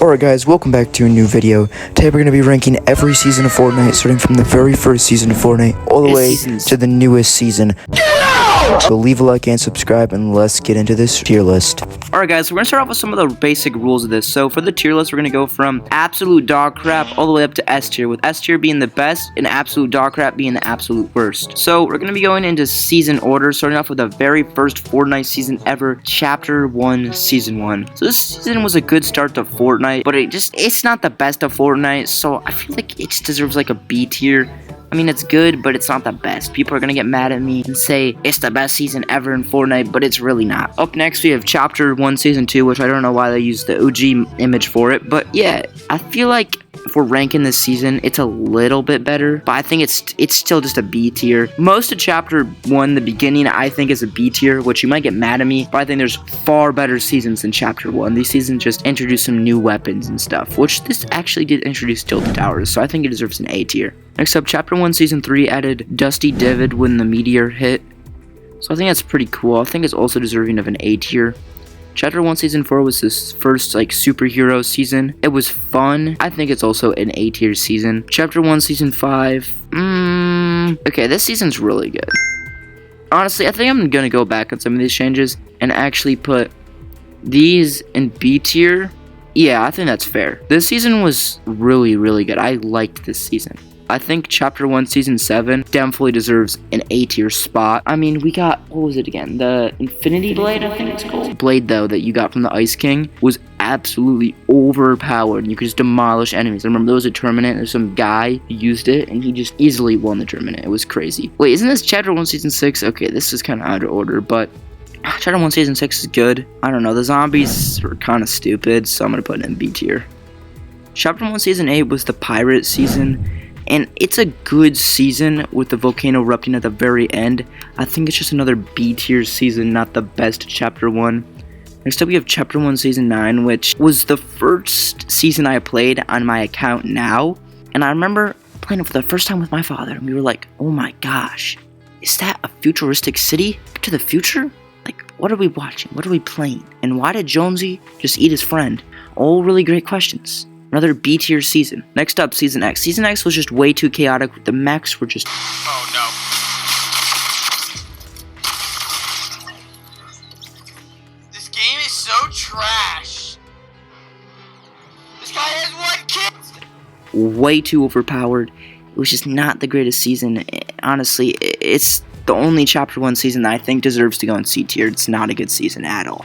Alright guys, welcome back to a new video. Today we're going to be ranking every season of Fortnite, starting from the very first season of Fortnite, all the way to the newest season. So leave a like and subscribe, and let's get into this tier list. Alright guys, so we're going to start off with some of the basic rules of this. So for the tier list, we're going to go from absolute dog crap all the way up to S tier, with S tier being the best and absolute dog crap being the absolute worst. So we're going to be going into season order, starting off with the very first Fortnite season ever, Chapter 1, Season 1. So this season was a good start to Fortnite, but it's not the best of Fortnite, so I feel like it just deserves like a B tier. I mean, it's good, but it's not the best. People are gonna get mad at me and say it's the best season ever in Fortnite, but it's really not. Up next, we have Chapter 1, Season 2, which I don't know why they used the OG image for it, but yeah, I feel like if we're ranking this season, it's a little bit better, but I think it's still just a B tier. Most of Chapter 1, the beginning, I think is a B tier, which you might get mad at me, but I think there's far better seasons than Chapter 1. These seasons just introduce some new weapons and stuff, which this actually did introduce Tilted Towers, so I think it deserves an A tier. Next up, Chapter 1, Season 3 added Dusty Divid when the meteor hit, so I think that's pretty cool. I think it's also deserving of an A tier. Chapter 1 Season 4 was this first like superhero season. It was fun. I think it's also an A tier season. Chapter 1 Season 5. Okay, this season's really good. Honestly, I think I'm gonna go back on some of these changes and actually put these in B tier. Yeah, I think that's fair. This season was really, really good. I liked this season. I think Chapter 1 Season 7 definitely deserves an A tier spot. I mean, we got, what was it again? The Infinity Blade, I think it's called. Blade, though, that you got from the Ice King was absolutely overpowered. You could just demolish enemies. I remember there was a tournament, there's some guy who used it, and he just easily won the tournament. It was crazy. Wait, isn't this Chapter 1 Season 6? Okay, this is kind of out of order, but Chapter 1 Season 6 is good. I don't know, the zombies were kind of stupid, so I'm going to put it in B tier. Chapter 1 Season 8 was the pirate season. And it's a good season with the volcano erupting at the very end. I think it's just another B tier season, not the best Chapter 1. Next up, we have Chapter 1 Season 9, which was the first season I played on my account now. And I remember playing it for the first time with my father, and we were like, oh my gosh, is that a futuristic city? Back to the future? Like, what are we watching? What are we playing? And why did Jonesy just eat his friend? All really great questions. Another B tier season. Next up, Season X. Season X was just way too chaotic. The mechs were just... Oh no. This game is so trash. This guy has one kid. way too overpowered. It was just not the greatest season. Honestly, it's the only Chapter 1 season that I think deserves to go in C tier. It's not a good season at all.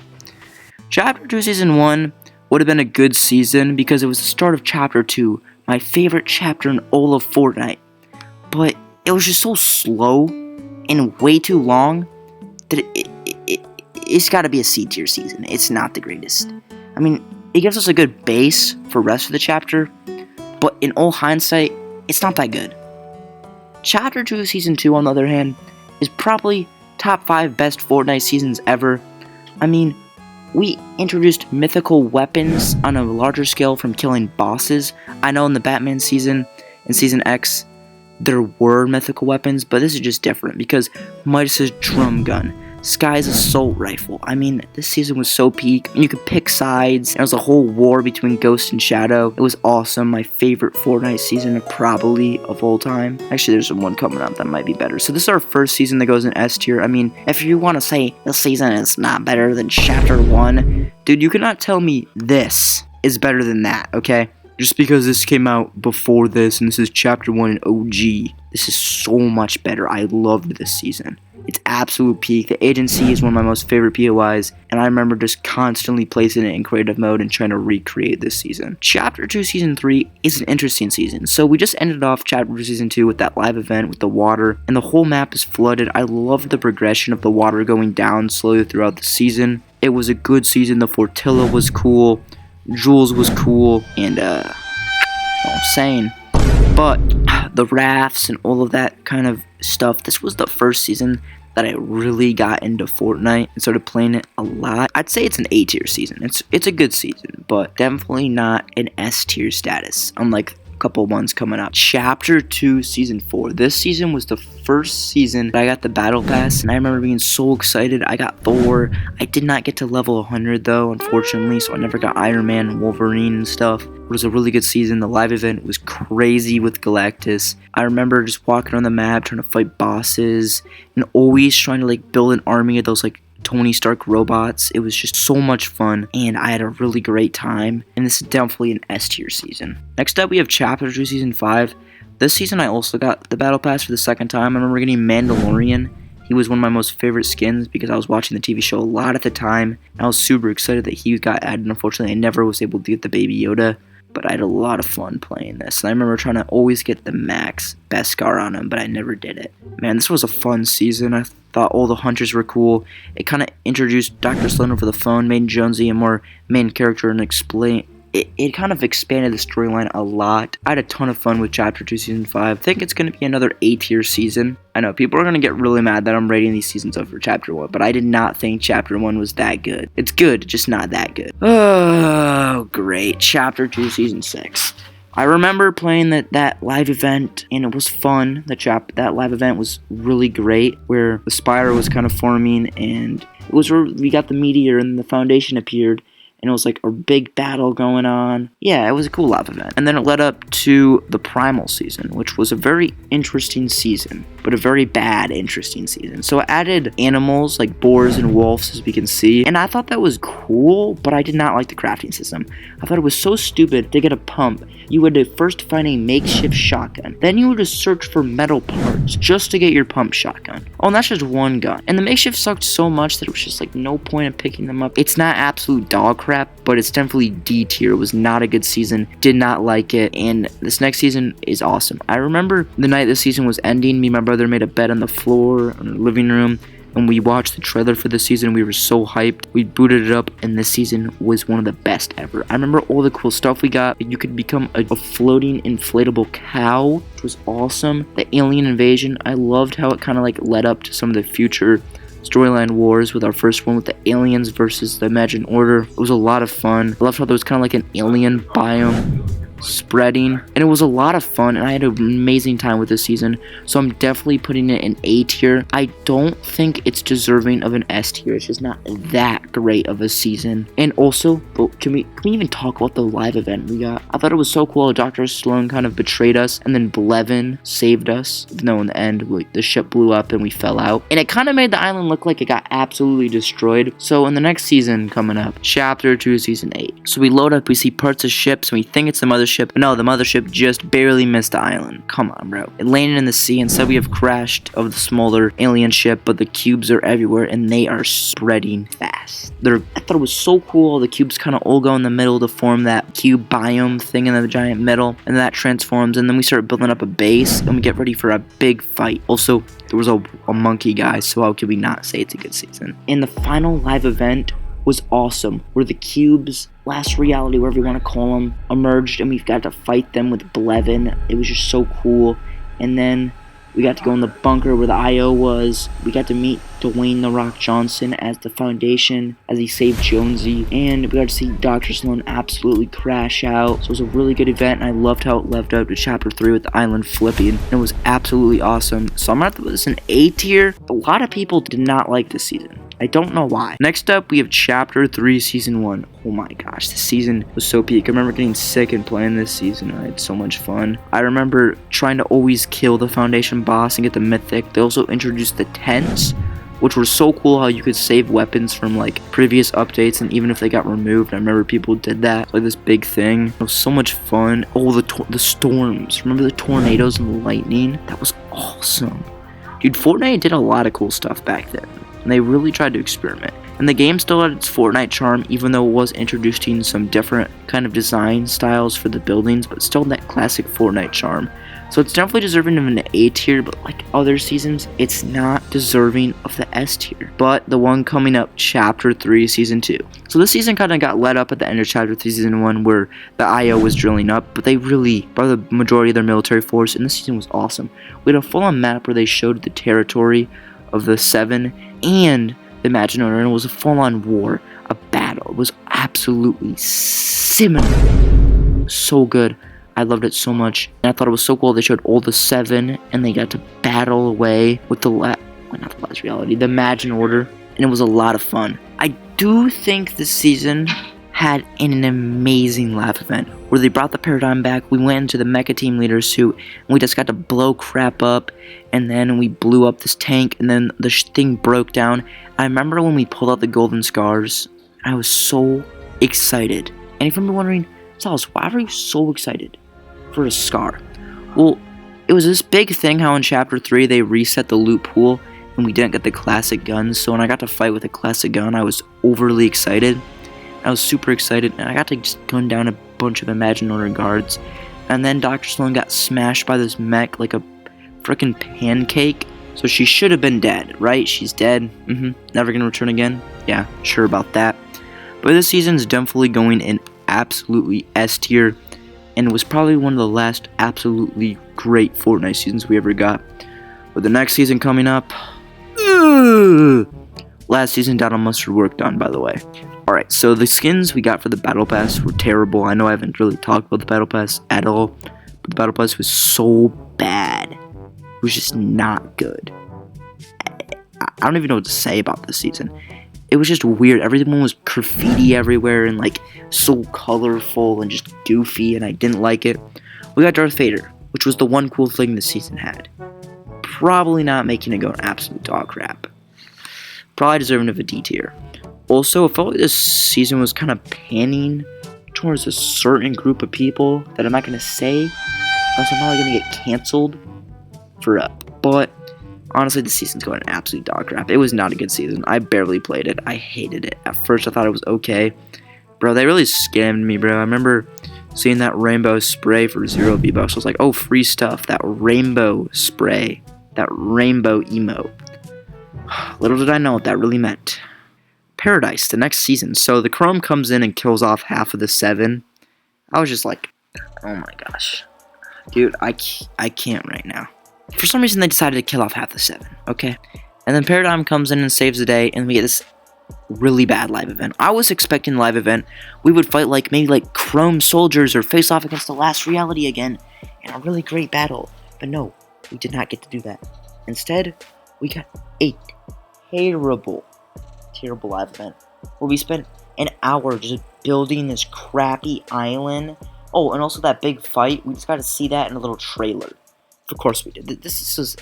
Chapter 2 Season 1... would have been a good season because it was the start of Chapter 2, my favorite chapter in all of Fortnite. But it was just so slow and way too long that it's got to be a C tier season. It's not the greatest. I mean, it gives us a good base for the rest of the chapter, but in all hindsight, it's not that good. Chapter 2 Season 2, on the other hand, is probably top 5 best Fortnite seasons ever. I mean, we introduced mythical weapons on a larger scale from killing bosses. I know in the Batman season, in Season X, there were mythical weapons, but this is just different because Midas's drum gun, Sky's assault rifle. I mean, this season was so peak, and you could pick sides. There was a whole war between Ghost and Shadow. It was awesome. My favorite Fortnite season probably of all time. Actually, there's one coming up that might be better. So this is our first season that goes in S tier. I mean, if you want to say this season is not better than Chapter 1, dude, you cannot tell me this is better than that, okay? Just because this came out before this, and this is Chapter 1 in OG, this is so much better. I loved this season. It's absolute peak. The agency is one of my most favorite POIs, and I remember just constantly placing it in creative mode and trying to recreate this season. Chapter 2 Season 3 is an interesting season. So we just ended off Chapter 2 Season 2 with that live event with the water, and the whole map is flooded. I loved the progression of the water going down slowly throughout the season. It was a good season. The Fortilla was cool. Jules was cool, and I'm saying, but the rafts and all of that kind of stuff, this was the first season that I really got into Fortnite and started playing it a lot. I'd say it's an A tier season. It's a good season, but definitely not an S tier status, unlike couple ones coming up. Chapter 2, Season 4. This season was the first season that I got the Battle Pass, and I remember being so excited. I got Thor. I did not get to level 100, though, unfortunately, so I never got Iron Man and Wolverine and stuff. It was a really good season. The live event was crazy with Galactus. I remember just walking on the map, trying to fight bosses, and always trying to, like, build an army of those, like, Tony Stark robots. It was just so much fun, and I had a really great time, and this is definitely an S tier season. Next up, we have Chapter 2, Season 5. This season, I also got the Battle Pass for the second time. I remember getting Mandalorian. He was one of my most favorite skins because I was watching the TV show a lot at the time, and I was super excited that he got added. Unfortunately, I never was able to get the Baby Yoda, but I had a lot of fun playing this. And I remember trying to always get the max Beskar on him, but I never did it. Man, this was a fun season. I thought all the hunters were cool. It kind of introduced Dr. Sloan over the phone, made Jonesy a more main character, and it kind of expanded the storyline a lot. I had a ton of fun with Chapter 2, Season 5. I think it's going to be another A-tier season. I know, people are going to get really mad that I'm rating these seasons over Chapter 1, but I did not think Chapter 1 was that good. It's good, just not that good. Oh, great. Chapter 2, Season 6. I remember playing that live event, and it was fun. That live event was really great, where the Spire was kind of forming, and it was where we got the meteor, and the Foundation appeared, and it was like a big battle going on. Yeah, it was a cool live event. And then it led up to the Primal season, which was a very interesting season, but a very bad interesting season. So it added animals like boars and wolves, as we can see, and I thought that was cool, but I did not like the crafting system. I thought it was so stupid. To get a pump, you had to first find a makeshift shotgun. Then you would just search for metal parts just to get your pump shotgun. Oh, and that's just one gun. And the makeshift sucked so much that it was just like no point in picking them up. It's not absolute dog crap, but it's definitely D tier. It was not a good season. Did not like it. And this next season is awesome. I remember the night this season was ending, me and my brother made a bed on the floor in the living room, and we watched the trailer for the season. We were so hyped. We booted it up, and this season was one of the best ever. I remember all the cool stuff we got. You could become a floating inflatable cow, which was awesome. The alien invasion, I loved how it kind of like led up to some of the future storyline wars with our first one with the aliens versus the Imagined Order. It was a lot of fun. I loved how there was kind of like an alien biome spreading, and it was a lot of fun, and I had an amazing time with this season, so I'm definitely putting it in A tier. I don't think it's deserving of an S tier. It's just not that great of a season. And also, can we even talk about the live event we got? I thought it was so cool. Dr. Sloan kind of betrayed us, and then Blevin saved us. No, in the end, like, the ship blew up and we fell out, and it kind of made the island look like it got absolutely destroyed. So in the next season coming up, Chapter 2, Season 8. So we load up, we see parts of ships, and we think it's the mothership. But no, the mothership just barely missed the island. Come on, bro. It landed in the sea, and said we have crashed of the smaller alien ship, but the cubes are everywhere, and they are spreading fast. I thought it was so cool. The cubes kind of all go in the middle to form that cube biome thing in the giant middle, and that transforms, and then we start building up a base, and we get ready for a big fight. Also, there was a monkey guy, so how could we not say it's a good season? And the final live event was awesome, where the cubes, last reality, whatever you want to call them, emerged, and we've got to fight them with Blevin. It was just so cool. And then we got to go in the bunker where the IO was. We got to meet Dwayne "The Rock" Johnson as the Foundation, as he saved Jonesy, and we got to see Dr. Sloan absolutely crash out. So it was a really good event, and I loved how it led up to Chapter 3 with the island flipping, and it was absolutely awesome. So I'm gonna have to put this in A tier. A lot of people did not like this season. I don't know why. Next up, we have Chapter 3, Season 1. Oh my gosh, this season was so peak. I remember getting sick and playing this season. I had so much fun. I remember trying to always kill the Foundation boss and get the Mythic. They also introduced the tents, which were so cool, how you could save weapons from like previous updates, and even if they got removed, I remember people did that. Like this big thing. It was so much fun. Oh, the storms. Remember the tornadoes and the lightning? That was awesome. Dude, Fortnite did a lot of cool stuff back then, and they really tried to experiment. And the game still had its Fortnite charm, even though it was introducing some different kind of design styles for the buildings, but still that classic Fortnite charm. So it's definitely deserving of an A tier, but like other seasons, it's not deserving of the S tier. But the one coming up, Chapter 3, Season 2. So this season kind of got let up at the end of Chapter 3, Season 1, where the IO was drilling up, but they really brought the majority of their military force, and this season was awesome. We had a full-on map where they showed the territory of the Seven and the Imagined Order, and it was a full-on war, a battle. It was absolutely seminal. So good. I loved it so much. And I thought it was so cool they showed all the 7 and they got to battle away with the not the last reality, the Imagine Order. And it was a lot of fun. I do think this season had an amazing laugh event where they brought the Paradigm back. We went into the Mecha Team Leader suit and we just got to blow crap up, and then we blew up this tank and then the thing broke down. I remember when we pulled out the golden scars, I was so excited. And if you're wondering, Salas, why were you so excited for a scar? Well, it was this big thing how in Chapter 3 they reset the loot pool and we didn't get the classic guns. So when I got to fight with a classic gun, I was overly excited. I was super excited, and I got to just gun down a bunch of Imagine Order guards. And then Dr. Sloan got smashed by this mech like a freaking pancake. So she should have been dead, right? She's dead. Never gonna return again. Yeah, sure about that. But this season's definitely going in absolutely S tier, and it was probably one of the last absolutely great Fortnite seasons we ever got. With the next season coming up, last season Donald Mustard worked on, by the way. Alright, so the skins we got for the Battle Pass were terrible. I know I haven't really talked about the Battle Pass at all, but the Battle Pass was so bad. It was just not good. I don't even know what to say about this season. It was just weird. Everyone was graffiti everywhere and like so colorful and just goofy, and I didn't like it. We got Darth Vader, which was the one cool thing this season had. Probably not making it go an absolute dog crap. Probably deserving of a D tier. Also, I felt like this season was kind of panning towards a certain group of people that I'm not going to say, else I'm probably going to get canceled for up. But honestly, this season's going an absolute dog crap. It was not a good season. I barely played it. I hated it. At first, I thought it was okay. Bro, they really scammed me, bro. I remember seeing that rainbow spray for 0 V-Bucks. I was like, oh, free stuff. That rainbow spray. That rainbow emote. Little did I know what that really meant. Paradise, the next season. So the Chrome comes in and kills off half of the 7. I was just like, oh my gosh. Dude, I can't right now. For some reason, they decided to kill off half the 7, okay? And then Paradigm comes in and saves the day, and we get this really bad live event. I was expecting live event. We would fight like maybe like Chrome soldiers or face off against the last reality again in a really great battle. But no, we did not get to do that. Instead, we got a terrible live event where we spent an hour just building this crappy island. Oh, and also that big fight. We just got to see that in a little trailer. Of course we did. This was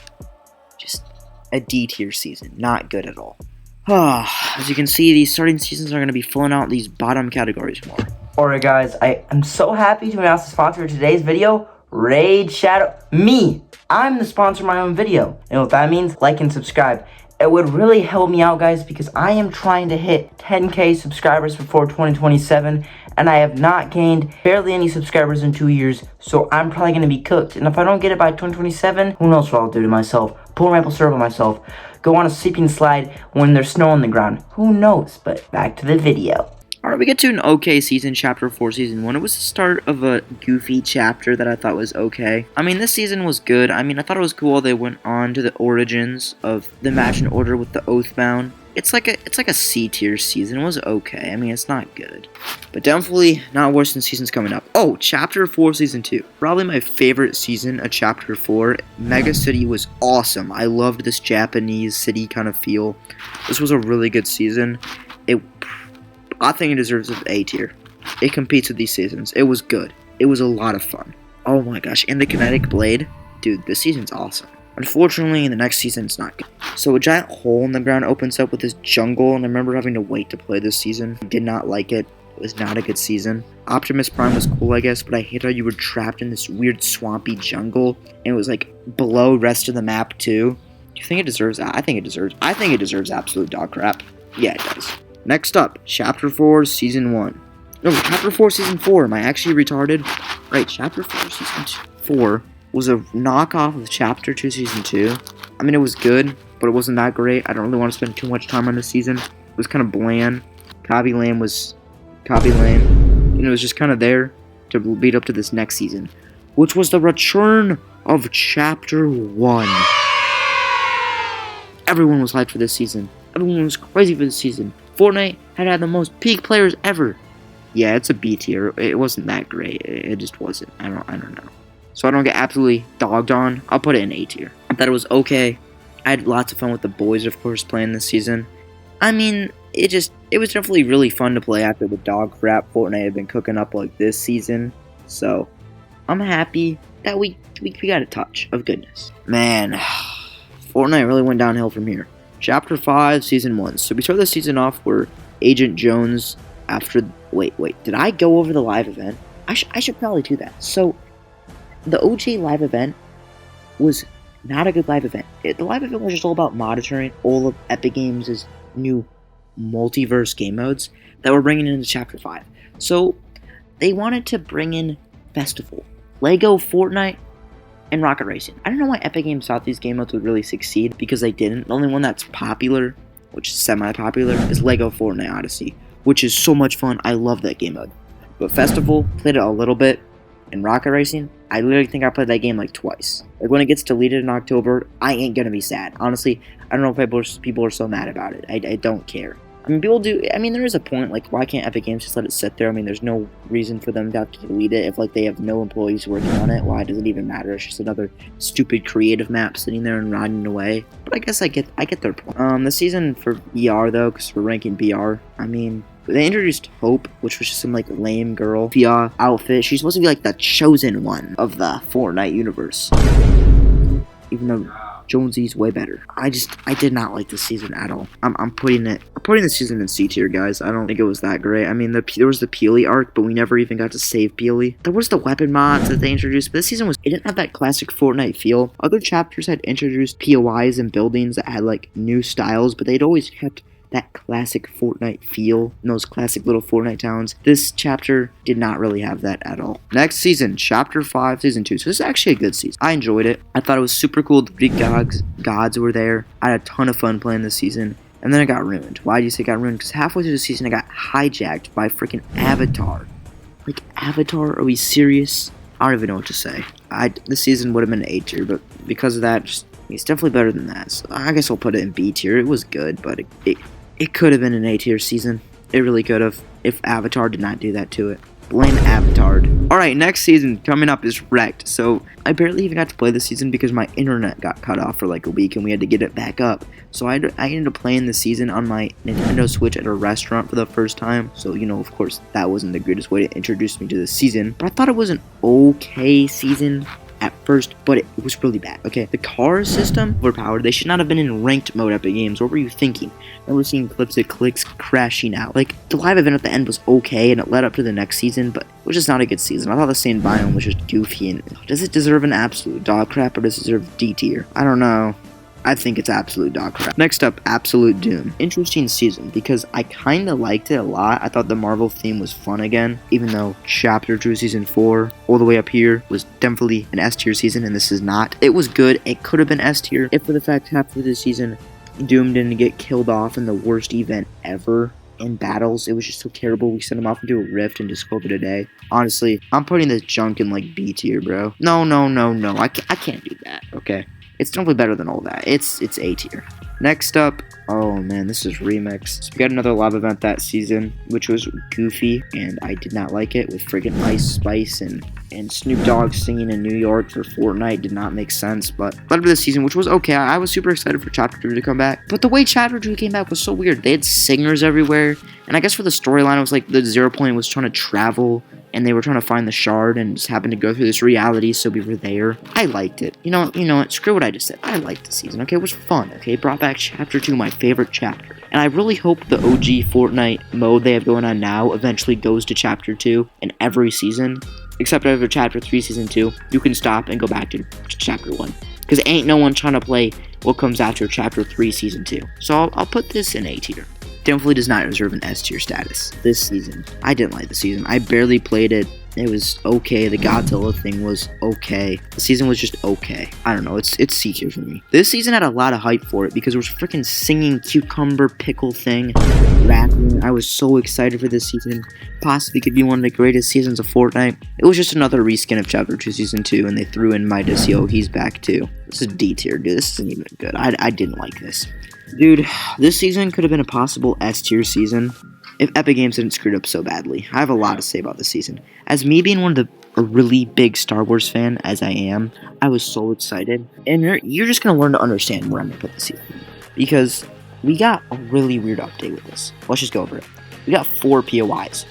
just a D tier season. Not good at all. As you can see, these starting seasons are going to be filling out these bottom categories more. Alright guys, I am so happy to announce the sponsor of today's video, Raid Shadow. Me! I'm the sponsor of my own video. And what that means, like and subscribe. It would really help me out, guys, because I am trying to hit 10K subscribers before 2027, and I have not gained barely any subscribers in 2 years, so I'm probably going to be cooked. And if I don't get it by 2027, who knows what I'll do to myself. Pull a maple syrup on myself. Go on a sleeping slide when there's snow on the ground. Who knows? But back to the video. Alright, we get to an okay season, Chapter 4, Season 1. It was the start of a goofy chapter that I thought was okay. I mean, this season was good. I mean, I thought it was cool they went on to the origins of the Imagine Order with the Oathbound. It's like a C-tier season. It was okay. I mean, it's not good. But definitely not worse than seasons coming up. Oh, Chapter 4, Season 2. Probably my favorite season of Chapter 4. Mega City was awesome. I loved this Japanese city kind of feel. This was a really good season. I think it deserves an A tier. It competes with these seasons. It was good. It was a lot of fun. Oh my gosh, and the Kinetic Blade. Dude, this season's awesome. Unfortunately, in the next season, it's not good. So a giant hole in the ground opens up with this jungle, and I remember having to wait to play this season. I did not like it. It was not a good season. Optimus Prime was cool, I guess, but I hate how you were trapped in this weird swampy jungle, and it was like below rest of the map too. Do you think it deserves that? I think it deserves absolute dog crap. Yeah, it does. Next up, Chapter 4, Season 1. No, Chapter 4, Season 4. Am I actually retarded? Right, Chapter 4, Season 4 was a knockoff of Chapter 2, Season 2. I mean, it was good, but it wasn't that great. I don't really want to spend too much time on this season. It was kind of bland. Copy Lane was Copy Lane. And it was just kind of there to lead up to this next season, which was the return of Chapter 1. Everyone was hyped for this season. Everyone was crazy for this season. Fortnite had the most peak players ever. Yeah, it's a B tier. It wasn't that great. It just wasn't. I don't know. So I don't get absolutely dogged on. I'll put it in A tier. I thought it was okay. I had lots of fun with the boys, of course, playing this season. I mean, it was definitely really fun to play after the dog crap Fortnite had been cooking up like this season. So I'm happy that we got a touch of goodness. Man, Fortnite really went downhill from here. Chapter 5, Season 1. So we start the season off where Agent Jones after... Wait, did I go over the live event? I should probably do that. So, the OG live event was not a good live event. The live event was just all about monitoring all of Epic Games' new multiverse game modes that we're bringing into Chapter 5. So, they wanted to bring in Festival, Lego, Fortnite, and Rocket Racing. I don't know why Epic Games thought these game modes would really succeed, because they didn't. The only one that's popular, which is semi-popular, is Lego Fortnite Odyssey, which is so much fun. I love that game mode. But Festival, played it a little bit, and Rocket Racing, I literally think I played that game like twice. Like when it gets deleted in October, I ain't gonna be sad. Honestly, I don't know if people are so mad about it. I don't care. I mean, people do. I mean, there is a point. Like, why can't Epic Games just let it sit there? I mean, there's no reason for them to have to delete it if, like, they have no employees working on it. Why does it even matter? It's just another stupid creative map sitting there and rotting away. But I guess I get their point. The season for BR though, because we're ranking BR. I mean, they introduced Hope, which was just some like lame girl Fia outfit. She's supposed to be like the chosen one of the Fortnite universe, even though Jonesy's way better. I did not like this season at all. I'm putting the season in C tier, guys. I don't think it was that great. I mean, there was the Peely arc, but we never even got to save Peely. There was the weapon mods that they introduced, but this season it didn't have that classic Fortnite feel. Other chapters had introduced POIs and buildings that had like new styles, but they'd always kept that classic Fortnite feel in those classic little Fortnite towns. This chapter did not really have that at all. Next season, Chapter 5, Season 2. So this is actually a good season. I enjoyed it. I thought it was super cool. The Greek gods were there. I had a ton of fun playing this season. And then it got ruined. Why do you say it got ruined? Because halfway through the season, I got hijacked by freaking Avatar. Like, Avatar? Are we serious? I don't even know what to say. This season would have been an A tier, but because of that, it's definitely better than that. So I guess I'll put it in B tier. It was good, but it could have been an A tier season. It really could have, if Avatar did not do that to it. Blame Avatar. Alright, next season coming up is Wrecked. So I barely even got to play this season because my internet got cut off for like a week and we had to get it back up. So I ended up playing the season on my Nintendo Switch at a restaurant for the first time. So, you know, of course, that wasn't the greatest way to introduce me to the season. But I thought it was an okay season at first, but it was really bad. Okay, the car system overpowered. They should not have been in ranked mode Epic Games. What were you thinking? I was seeing clips of clicks crashing out. Like, the live event at the end was okay, and it led up to the next season, but it was just not a good season. I thought the same biome was just goofy, and does it deserve an absolute dog crap, or does it deserve D tier? I don't know. I think it's absolute dog crap. Next up, Absolute Doom. Interesting season, because I kinda liked it a lot. I thought the Marvel theme was fun again, even though Chapter 2 Season 4, all the way up here, was definitely an S tier season, and this is not. It was good. It could have been S tier, if for the fact half of the season, Doom didn't get killed off in the worst event ever in battles. It was just so terrible. We sent him off into a rift and just called it a day. Honestly, I'm putting this junk in like B tier, bro. No. I can't do that, okay? It's definitely better than all that. It's A tier. Next up, oh man, this is Remix. So we got another live event that season, which was goofy, and I did not like it, with friggin' Ice Spice and Snoop Dogg singing in New York for Fortnite. Did not make sense, but led up to the season, which was okay. I was super excited for Chapter 2 to come back, but the way Chapter 2 came back was so weird. They had singers everywhere, and I guess for the storyline, it was like the 0 Point was trying to travel, and they were trying to find the shard and just happened to go through this reality, so we were there. I liked it. You know what? Screw what I just said. I liked the season, okay? It was fun, okay? It brought back Chapter 2, my favorite chapter. And I really hope the OG Fortnite mode they have going on now eventually goes to Chapter 2 in every season. Except after Chapter 3 Season 2, you can stop and go back to Chapter 1. Because ain't no one trying to play what comes after Chapter 3 Season 2. So I'll put this in A tier. Definitely does not deserve an S tier status this season. I didn't like the season. I barely played it. It was okay. The Godzilla thing was okay. The season was just okay. I don't know. It's C tier for me. This season had a lot of hype for it because there was freaking singing cucumber pickle thing, rapping. I was so excited for this season. Possibly could be one of the greatest seasons of Fortnite. It was just another reskin of Chapter 2 Season 2, and they threw in Midas. Yo, he's back too. This is D tier, dude. This isn't even good. I didn't like this. Dude, this season could have been a possible S tier season if Epic Games didn't screw it up so badly. I have a lot to say about this season. As me being a really big Star Wars fan as I am, I was so excited. And you're just going to learn to understand where I'm going to put the season. Because we got a really weird update with this. Let's just go over it. We got 4 POIs.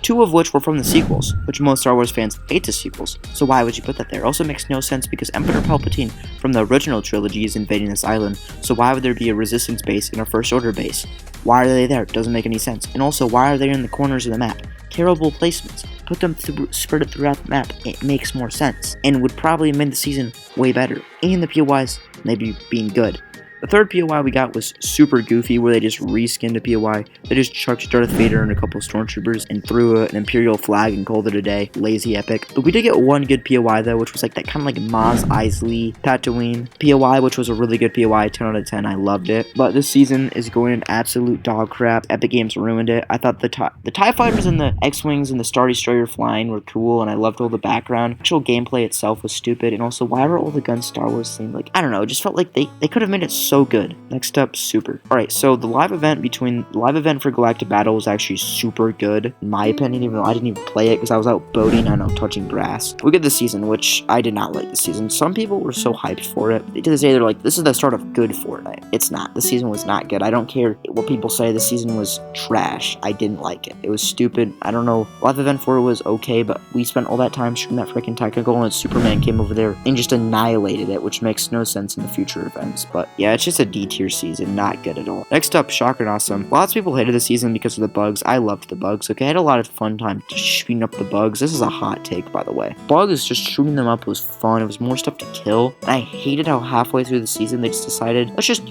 2 of which were from the sequels, which most Star Wars fans hate the sequels, so why would you put that there? It also makes no sense because Emperor Palpatine from the original trilogy is invading this island, so why would there be a Resistance base and a First Order base? Why are they there? It doesn't make any sense. And also, why are they in the corners of the map? Terrible placements. Put them spread it throughout the map. It makes more sense, and would probably make the season way better, and the POIs maybe being good. The third POI we got was super goofy, where they just reskinned a POI. They just chucked Darth Vader and a couple stormtroopers and threw an Imperial flag and called it a day. Lazy epic. But we did get one good POI though, which was like that kind of like Maz Eisley Tatooine POI, which was a really good POI, 10 out of 10. I loved it. But this season is going in absolute dog crap. Epic Games ruined it. I thought the TIE Fighters and the X-Wings and the Star Destroyer flying were cool, and I loved all the background. Actual gameplay itself was stupid, and also why were all the guns Star Wars themed? Like, I don't know, it just felt like they could have made it so good. Next up, Super. Alright, so the live event for Galactic Battle was actually super good, in my opinion, even though I didn't even play it because I was out boating, I know, touching grass. We get the season, which I did not like the season. Some people were so hyped for it. To this day, they're like, this is the start of good Fortnite. It's not. The season was not good. I don't care what people say. The season was trash. I didn't like it. It was stupid. I don't know. Live event for it was okay, but we spent all that time shooting that freaking technical, and Superman came over there and just annihilated it, which makes no sense in the future events. But yeah, it's just a D-tier season, not good at all. Next up, Shocker and Awesome. Lots of people hated the season because of the bugs. I loved the bugs. Okay, I had a lot of fun time just shooting up the bugs. This is a hot take, by the way. Bugs, just shooting them up was fun. It was more stuff to kill. And I hated how halfway through the season they just decided, let's just,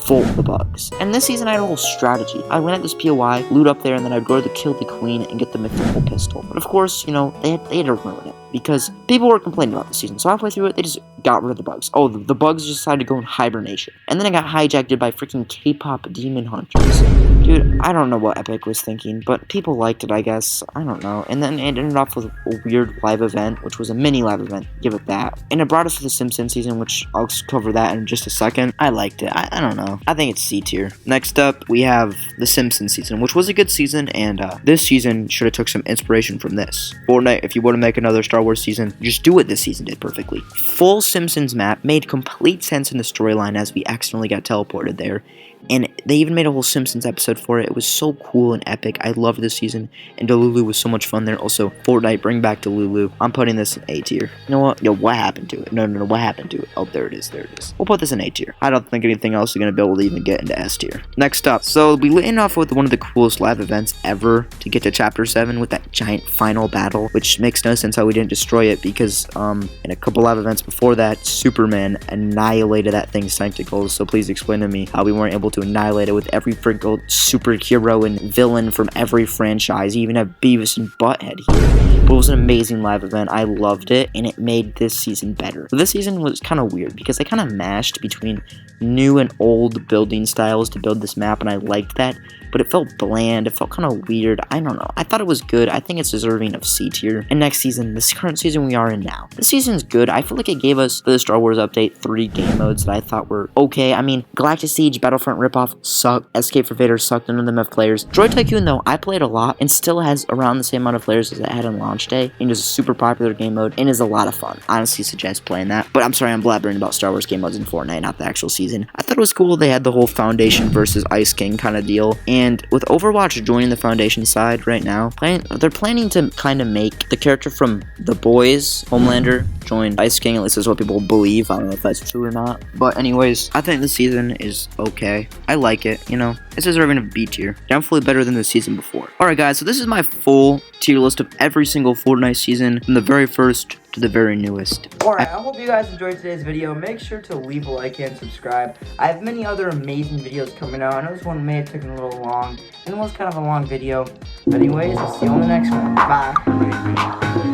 fold the bugs. And this season I had a whole strategy. I went at this POI, loot up there, and then I'd go to kill the queen and get the mythical pistol. But of course, they had to ruin it because people were complaining about the season. So halfway through it, they just got rid of the bugs. Oh, the bugs just decided to go in hibernation. And then I got hijacked by freaking K-pop demon hunters. Dude, I don't know what Epic was thinking, but people liked it, I guess. I don't know. And then it ended off with a weird live event, which was a mini live event. Give it that. And it brought us to the Simpsons season, which I'll cover that in just a second. I liked it. I don't know. I think it's C tier. Next up, we have the Simpsons season, which was a good season, and this season should have took some inspiration from this. Fortnite, if you want to make another Star Wars season, just do what this season did perfectly. Full Simpsons map made complete sense in the storyline as we accidentally got teleported there. And they even made a whole Simpsons episode for it. It was so cool and epic. I loved this season. And Delulu was so much fun there. Also, Fortnite, bring back Delulu. I'm putting this in A tier. You know what? Yo, what happened to it? No, what happened to it? Oh, there it is. We'll put this in A tier. I don't think anything else is going to be able to even get into S tier. Next up. So, we lit off with one of the coolest live events ever to get to Chapter 7 with that giant final battle, which makes no sense how we didn't destroy it because, in a couple live events before that, Superman annihilated that thing's tentacles. So, please explain to me how we weren't able to annihilate it with every freaking superhero and villain from every franchise. You even have Beavis and Butthead here. But it was an amazing live event. I loved it, and it made this season better. So this season was kind of weird because they kind of mashed between new and old building styles to build this map, and I liked that. But it felt bland. It felt kind of weird. I don't know. I thought it was good. I think it's deserving of C tier. And next season, this current season we are in now. This season's good. I feel like it gave us, for the Star Wars update, 3 game modes that I thought were okay. I mean, Galactic Siege, Battlefront Ripoff sucked. Escape for Vader sucked. None of them have players. Droid Tycoon, though, I played a lot and still has around the same amount of players as it had on launch day. And is a super popular game mode and is a lot of fun. Honestly, suggest playing that. But I'm sorry, I'm blabbering about Star Wars game modes in Fortnite, not the actual season. I thought it was cool. They had the whole Foundation versus Ice King kind of deal. And with Overwatch joining the Foundation side right now, they're planning to kind of make the character from The Boys, Homelander, join Ice King. At least that's what people believe. I don't know if that's true or not. But anyways, I think the season is okay. I like it, It's deserving of B tier. Definitely better than the season before. Alright guys, so this is my full tier list of every single Fortnite season from the very first to the very newest. Alright, I hope you guys enjoyed today's video. Make sure to leave a like and subscribe. I have many other amazing videos coming out. I know this one may have taken a little long, and it was kind of a long video. But anyways, I'll see you on the next one. Bye.